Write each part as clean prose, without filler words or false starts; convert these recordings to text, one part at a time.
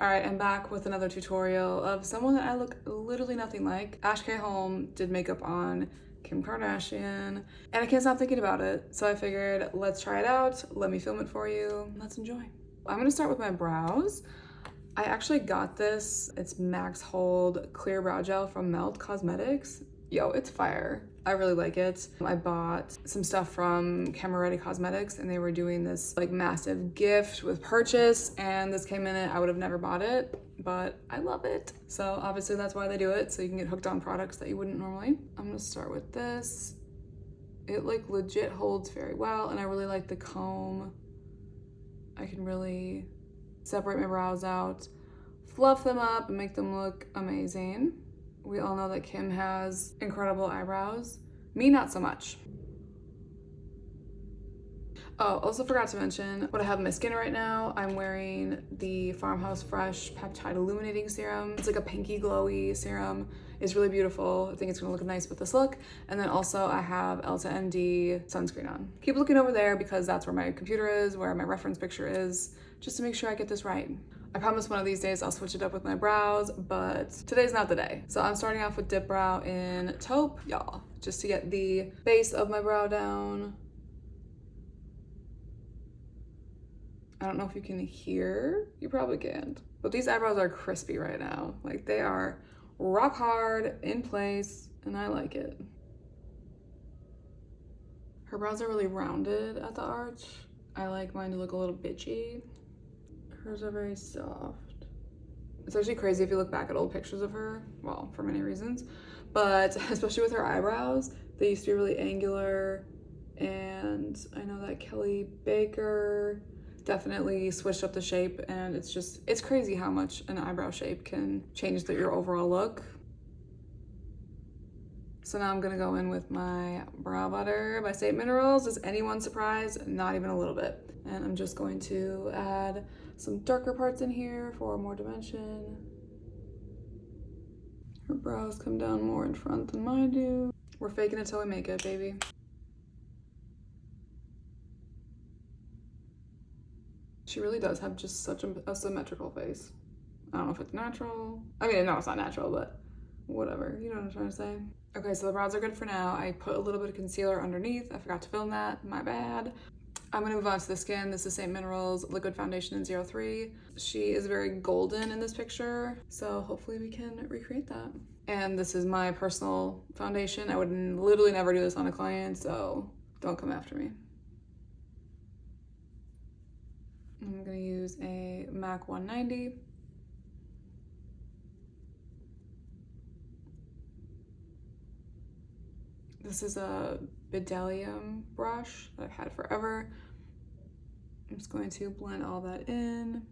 All right, I'm back with another tutorial of someone that I look literally nothing like. K Holm did makeup on Kim Kardashian, and I can't stop thinking about it. So I figured, let's try it out. Let me film it for you. Let's enjoy. I'm gonna start with my brows. I actually got this. It's Max Hold Clear Brow Gel from Melt Cosmetics. Yo, it's fire. I really like it. I bought some stuff from Camera Cosmetics and they were doing this like massive gift with purchase, and this came in it. I would have never bought it, but I love it. So obviously that's why they do it, so you can get hooked on products that you wouldn't normally. I'm gonna start with this. It like legit holds very well, and I really like the comb. I can really separate my brows out, fluff them up, and make them look amazing. We all know that Kim has incredible eyebrows. Me, not so much. Oh, also forgot to mention what I have in my skin right now. I'm wearing the Farmhouse Fresh Peptide Illuminating Serum. It's like a pinky glowy serum. It's really beautiful. I think it's gonna look nice with this look. And then also I have Elta MD sunscreen on. Keep looking over there because that's where my computer is, where my reference picture is, just to make sure I get this right. I promise one of these days I'll switch it up with my brows, but today's not the day. So I'm starting off with Dip Brow in Taupe, y'all, just to get the base of my brow down. I don't know if you can hear, you probably can't, but these eyebrows are crispy right now. Like they are rock hard, in place, and I like it. Her brows are really rounded at the arch. I like mine to look a little bitchy. Hers are very soft. It's actually crazy if you look back at old pictures of her, well, for many reasons, but especially with her eyebrows, they used to be really angular, and I know that Kelly Baker definitely switched up the shape, and it's crazy how much an eyebrow shape can change your overall look. So now I'm gonna go in with my brow butter by State Minerals. Is anyone surprised? Not even a little bit. And I'm just going to add some darker parts in here for more dimension. Her brows come down more in front than mine do. We're faking it till we make it, baby. She really does have just such a symmetrical face. I don't know if it's natural. I mean, no, it's not natural, but whatever. You know what I'm trying to say? Okay, so the brows are good for now. I put a little bit of concealer underneath. I forgot to film that, my bad. I'm gonna move on to the skin. This is St. Minerals Liquid Foundation in 03. She is very golden in this picture, so hopefully we can recreate that. And this is my personal foundation. I would literally never do this on a client, so don't come after me. I'm gonna use a MAC 190. This is a bdellium brush that I've had forever. I'm just going to blend all that in.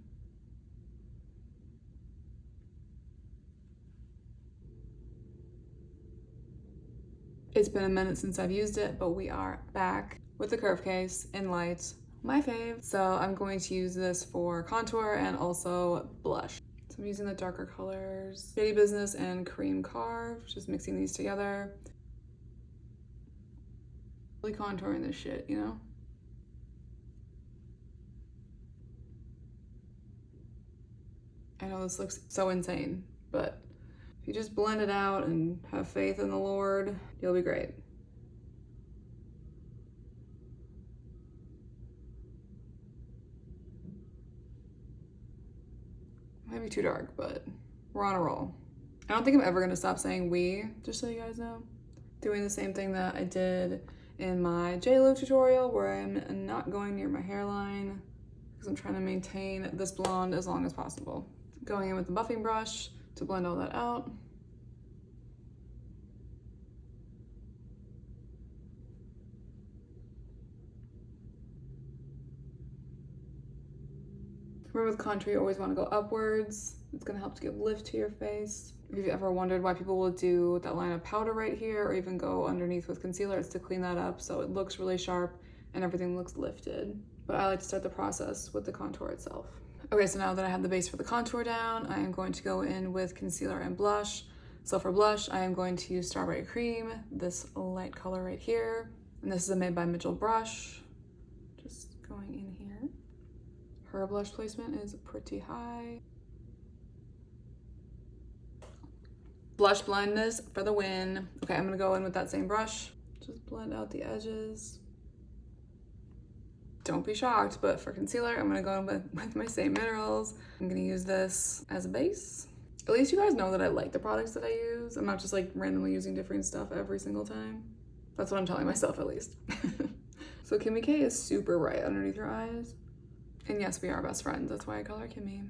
It's been a minute since I've used it, but we are back with the curve case in light, my fave. So I'm going to use this for contour and also blush. So I'm using the darker colors, Shady Business and Cream Carve, just mixing these together. Really contouring this shit, you know? I know this looks so insane, but if you just blend it out and have faith in the Lord, you'll be great. Might be too dark, but we're on a roll. I don't think I'm ever gonna stop saying we, just so you guys know. Doing the same thing that I did in my JLo tutorial, where I'm not going near my hairline because I'm trying to maintain this blonde as long as possible. Going in with the buffing brush to blend all that out. Remember with contour, you always want to go upwards. It's gonna help to give lift to your face. If you've ever wondered why people will do that line of powder right here or even go underneath with concealer, it's to clean that up so it looks really sharp and everything looks lifted. But I like to start the process with the contour itself. Okay, so now that I have the base for the contour down, I am going to go in with concealer and blush. So for blush, I am going to use Strawberry Cream, this light color right here. And this is a Made by Mitchell brush. Just going in here. Her blush placement is pretty high. Blush blindness for the win. Okay, I'm gonna go in with that same brush. Just blend out the edges. Don't be shocked, but for concealer, I'm gonna go in with my same minerals. I'm gonna use this as a base. At least you guys know that I like the products that I use. I'm not just like randomly using different stuff every single time. That's what I'm telling myself, at least. So Kimmy K is super bright underneath her eyes. And yes, we are best friends. That's why I call her Kimmy.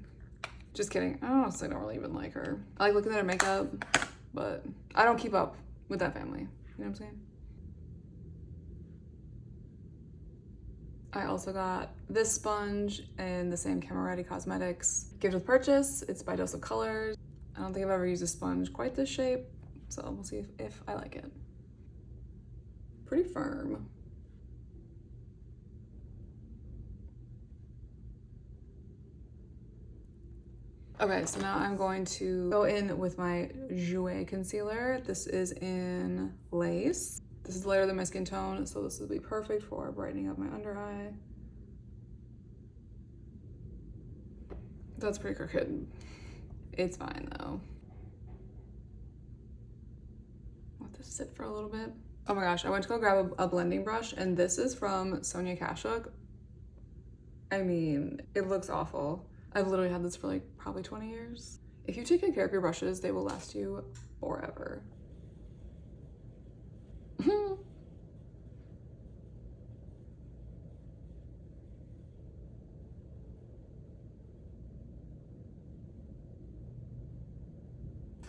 Just kidding. I honestly don't really even like her. I like looking at her makeup, but I don't keep up with that family. You know what I'm saying? I also got this sponge in the same Camera Ready Cosmetics gift with purchase. It's by Dose of Colors. I don't think I've ever used a sponge quite this shape, so we'll see if I like it. Pretty firm. Okay, so now I'm going to go in with my Jouer concealer. This is in Lace. This is lighter than my skin tone, so this will be perfect for brightening up my under eye. That's pretty crooked. It's fine though. Let this sit for a little bit. Oh my gosh, I went to go grab a blending brush, and this is from Sonia Kashuk. I mean, it looks awful. I've literally had this for like probably 20 years. If you take good care of your brushes, they will last you forever.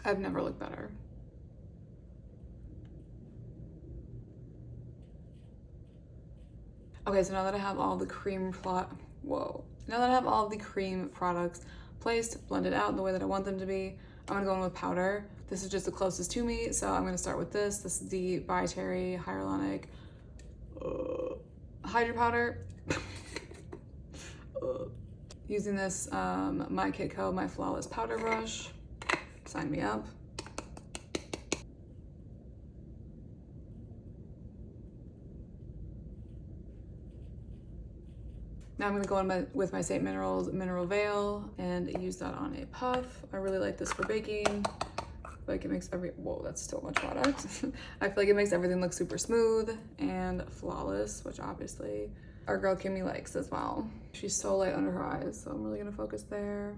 I've never looked better. Okay, so now that I have all the cream now that I have all the cream products placed, blended out the way that I want them to be, I'm gonna go in with powder. This is just the closest to me, so I'm gonna start with this. This is the By Terry Hyaluronic Hydro Powder. Using this My Kitco My Flawless Powder Brush. Sign me up. Now I'm gonna go in with my St. Minerals Mineral Veil and use that on a puff. I really like this for baking. I feel like it makes whoa, that's so much product. I feel like it makes everything look super smooth and flawless, which obviously our girl Kimmy likes as well. She's so light under her eyes, so I'm really gonna focus there.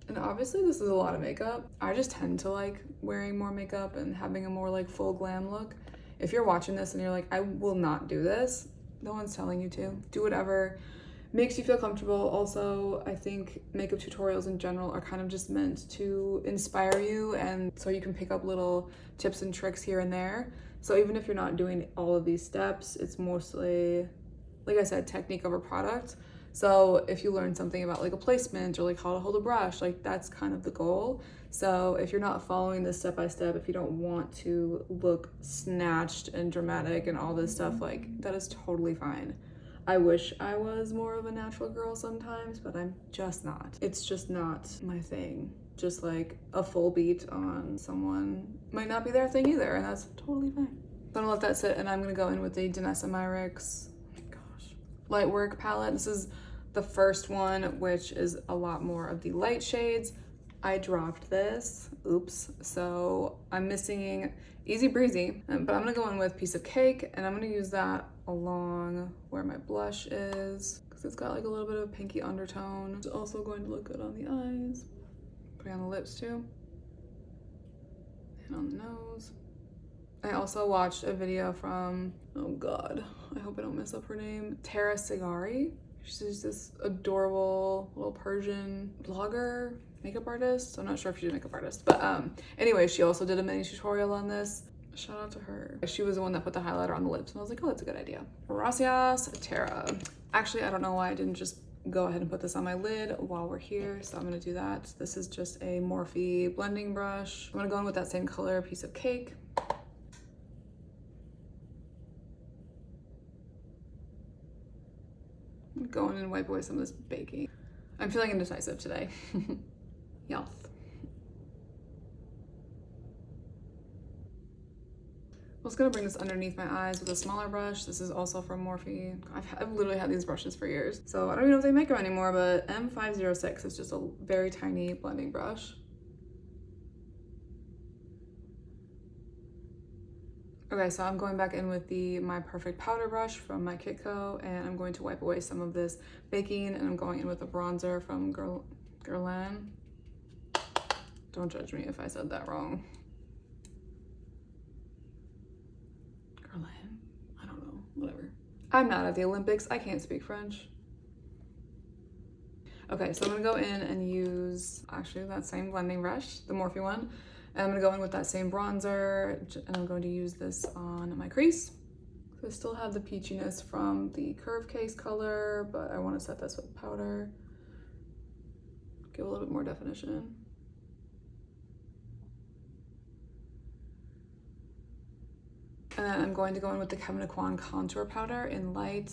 And obviously this is a lot of makeup. I just tend to like wearing more makeup and having a more like full glam look. If you're watching this and you're like, I will not do this, no one's telling you to. Do whatever makes you feel comfortable. Also, I think makeup tutorials in general are kind of just meant to inspire you, and so you can pick up little tips and tricks here and there. So even if you're not doing all of these steps, it's mostly, like I said, technique over product. So if you learn something about like a placement or like how to hold a brush, like that's kind of the goal. So if you're not following this step by step, if you don't want to look snatched and dramatic and all this stuff, like that is totally fine. I wish I was more of a natural girl sometimes, but I'm just not. It's just not my thing. Just like a full beat on someone might not be their thing either, and that's totally fine. So I'm gonna let that sit, and I'm gonna go in with the Danessa Myricks Lightwork palette. This is the first one, which is a lot more of the light shades. I dropped this, oops. So I'm missing Easy Breezy, but I'm gonna go in with Piece of Cake, and I'm gonna use that along where my blush is, because it's got like a little bit of a pinky undertone. It's also going to look good on the eyes. Put it on the lips too, and on the nose. I also watched a video from, oh God, I hope I don't mess up her name, Tara Sigari. She's this adorable little Persian blogger, makeup artist. I'm not sure if she's a makeup artist, but anyway, she also did a mini tutorial on this. Shout out to her. She was the one that put the highlighter on the lips, and I was like, oh, that's a good idea. Gracias, Tara. Actually, I don't know why I didn't just go ahead and put this on my lid while we're here, so I'm gonna do that. This is just a Morphe blending brush. I'm gonna go in with that same color, Piece of Cake. Go in and wipe away some of this baking. I'm feeling indecisive today. Yes. I was gonna bring this underneath my eyes with a smaller brush. This is also from Morphe. I've literally had these brushes for years, so I don't even know if they make them anymore, but M506 is just a very tiny blending brush. Okay, so I'm going back in with the My Perfect powder brush from my Kitco, and I'm going to wipe away some of this baking, and I'm going in with a bronzer from Guerlain. Don't judge me if I said that wrong. Guerlain? I don't know, whatever. I'm not at the Olympics, I can't speak French. Okay, so I'm gonna go in and use actually that same blending brush, the Morphe one. And I'm gonna go in with that same bronzer, and I'm going to use this on my crease. So I still have the peachiness from the Curve Case color, but I wanna set this with powder. Give a little bit more definition. And then I'm going to go in with the Kevyn contour powder in light.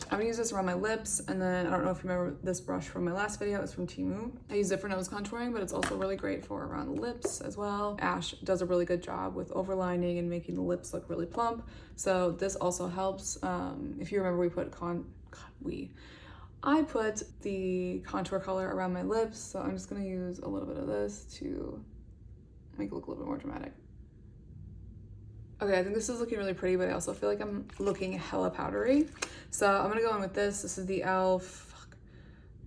I'm gonna use this around my lips, and then I don't know if you remember this brush from my last video, it's from Temu. I use it for nose contouring, but it's also really great for around the lips as well. Ash does a really good job with overlining and making the lips look really plump. So this also helps. If you remember, I put the contour color around my lips, so I'm just gonna use a little bit of this to make it look a little bit more dramatic. Okay, I think this is looking really pretty, but I also feel like I'm looking hella powdery. So I'm gonna go in with this. This is the e.l.f.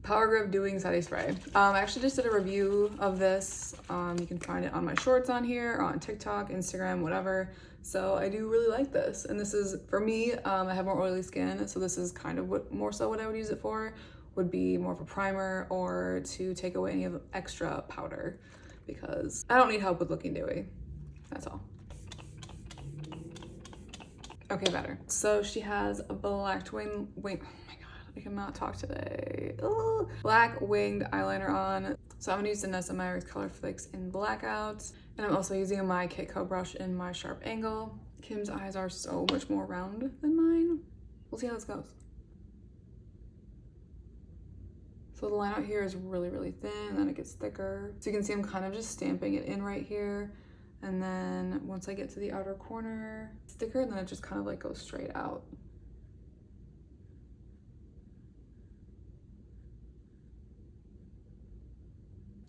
Power Grip Doing Setting Spray. I actually just did a review of this. You can find it on my shorts on here, or on TikTok, Instagram, whatever. So I do really like this. And this is, for me, I have more oily skin, so this is kind of what I would use it for, would be more of a primer or to take away any of the extra powder, because I don't need help with looking dewy, that's all. Okay, better. So she has a black wing, oh my God, I cannot talk today. Ugh. Black winged eyeliner on. So I'm gonna use danessa myricks colorfix in blackout. And I'm also using my Kitco brush in my sharp angle. Kim's eyes are so much more round than mine. We'll see how this goes. So the line out here is really, really thin, and then it gets thicker. So you can see I'm kind of just stamping it in right here. And then once I get to the outer corner, it's thicker, and then it just kind of like goes straight out.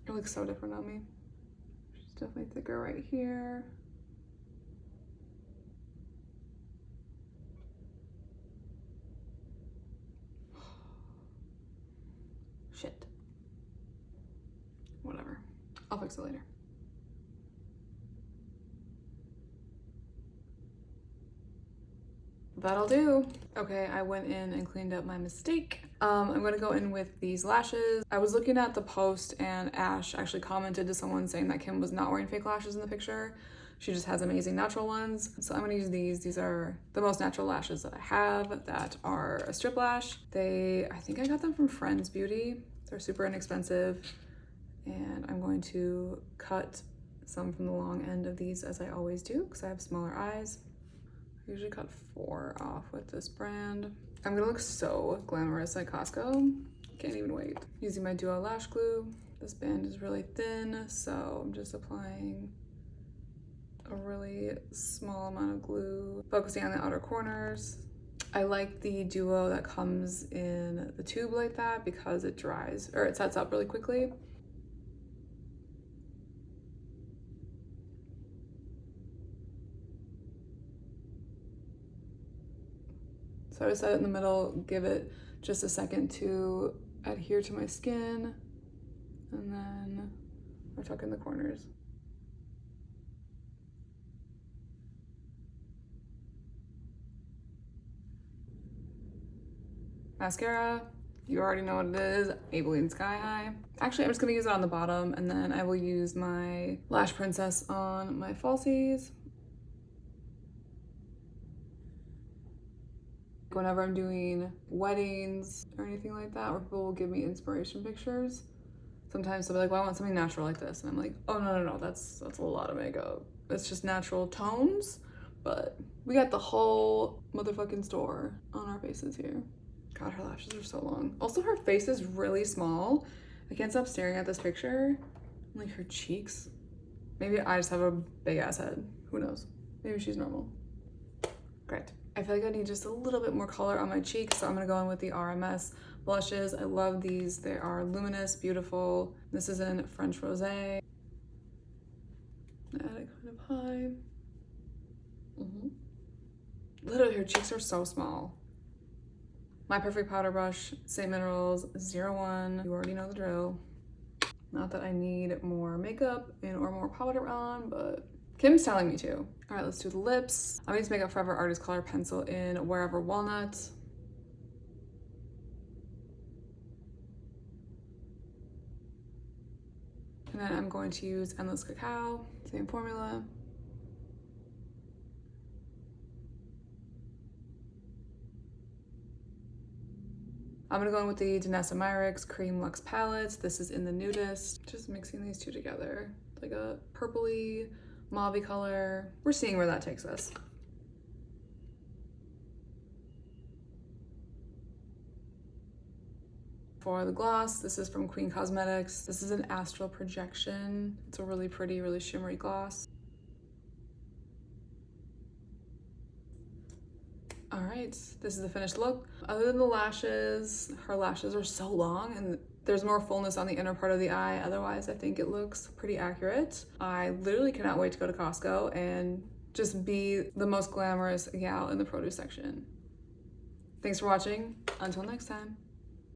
It looks so different on me. It's definitely thicker right here. Shit. Whatever. I'll fix it later. That'll do. Okay, I went in and cleaned up my mistake. I'm gonna go in with these lashes. I was looking at the post, and Ash actually commented to someone saying that Kim was not wearing fake lashes in the picture. She just has amazing natural ones. So I'm gonna use these. These are the most natural lashes that I have that are a strip lash. I think I got them from Friends Beauty. They're super inexpensive. And I'm going to cut some from the long end of these, as I always do, because I have smaller eyes. I usually cut 4 off with this brand. I'm gonna look so glamorous at Costco. Can't even wait. Using my Duo lash glue. This band is really thin, so I'm just applying a really small amount of glue, focusing on the outer corners. I like the Duo that comes in the tube like that because it dries, or it sets up really quickly. So I just set it in the middle, give it just a second to adhere to my skin, and then we're tucking the corners. Mascara, you already know what it is, Maybelline Sky High. Actually, I'm just gonna use it on the bottom, and then I will use my Lash Princess on my falsies. Whenever I'm doing weddings or anything like that, where people will give me inspiration pictures, sometimes they'll be like, well, I want something natural like this. And I'm like, oh, no, that's a lot of makeup. It's just natural tones, but we got the whole motherfucking store on our faces here. God, her lashes are so long. Also, her face is really small. I can't stop staring at this picture. Like her cheeks. Maybe I just have a big ass head. Who knows? Maybe she's normal. Great. I feel like I need just a little bit more color on my cheeks, so I'm gonna go in with the RMS blushes. I love these. They are luminous, beautiful. This is in French Rosé. Add it kind of high. Literally, her cheeks are so small. My Perfect Powder Brush, St. Minerals 01. You already know the drill. Not that I need more makeup and or more powder on, but Kim's telling me to. All right, let's do the lips. I'm gonna use Makeup Forever Artist Color Pencil in Wherever Walnut. And then I'm going to use Endless Cacao, same formula. I'm gonna go in with the Danessa Myricks Cream Luxe Palette. This is in the Nudist. Just mixing these two together. Like a purpley, mauve color. We're seeing where that takes us. For the gloss, this is from Queen Cosmetics. This is an Astral Projection. It's a really pretty, really shimmery gloss. All right, this is the finished look. Other than the lashes, her lashes are so long and there's more fullness on the inner part of the eye. Otherwise, I think it looks pretty accurate. I literally cannot wait to go to Costco and just be the most glamorous gal in the produce section. Thanks for watching. Until next time.